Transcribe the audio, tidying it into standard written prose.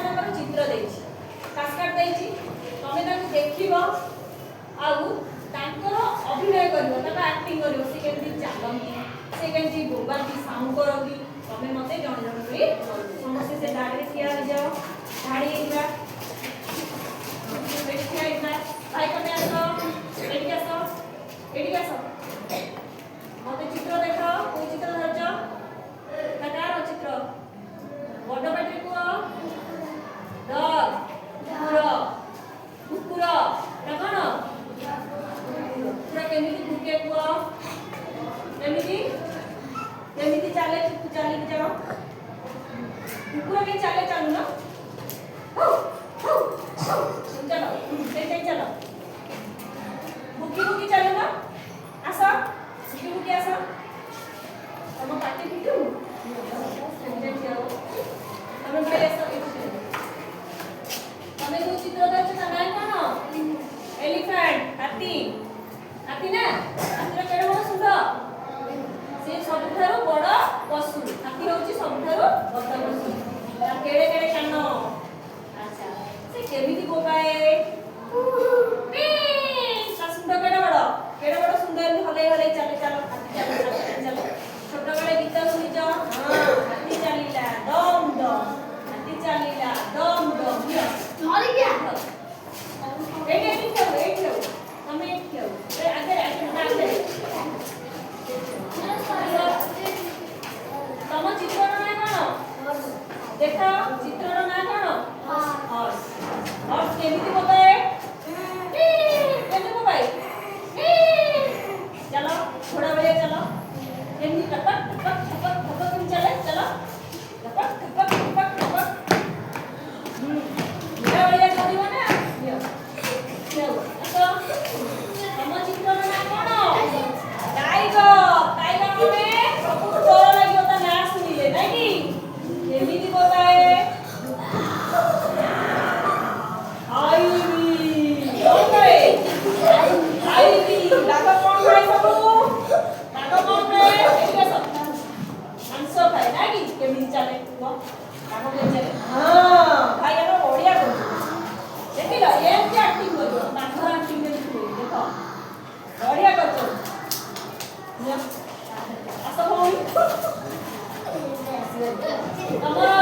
मानकर चित्र देछि कास्काड देछि तमे ताकू देखिबो आउ तांकर अभिनय करिवो ताका एक्टिंग करिवो से केमती चालंती से केमती बोबाती साउंड करंती तमे मते जण जण करी समस्त से धाड़ी ठिया हो जाओ धाड़ी इबा ठिया इबा भाई कमे आसो एडी आसो मते चित्र देखो कोई चित्र धरजो काकार चित्र बड़ पाटी को डग कुकुर कौन पूरा केमिति भूके को केमिति केमिति चले चली जाओ कुकुर के चले चलू ना चलो चलो भूकी भूकी चलो ना आसा भूकी भूकी आसा तुम पाटी पिटू तुम भाई आसा तमे जो चित्र देखो ता नाम कोन एलिफेंट हाथी हाथी ना हाथीर केडे बड़ सुंदर से सबठारो बड़ पशु हाथी होची सबठारो बड़ पशु तार केडे केडे कान अच्छा से केमिति बोबाए ता सुंदर केडे बड़ सुंदर हले हले चले चलो हाथी चलो छोट बड़े गीत सुनि जाओ हां हाथी चलीला दम दम हाथी चलीला दम दम मर गया एक हमें एक आगे तम चित्र ना कौन देखो चित्र ना कौन हॉर्स केमिति बोबाए केमिति बोबाए चलो घोड़ा भलिया चलो केमिति टपक टपक टपक टपक केमिति चले चलो टपक टपक टपक टपक घोड़ा भलिया चलिबो ना यो तो तम चित्र ना कौन टाइगर में सबको डर लागियो ता ना सुनिले नै कि केमिति बोबाए आईवी लागा कौन भाई सबू लागा कौन रे एके सब हंसो भाई ना कि केमिति चले को लागा के चले हां भाई हम ओडिया को देखिलो एम के एक्टिंग करो तांकर एक्टिंग के देखो ओडिया करछो आसो होई तमरा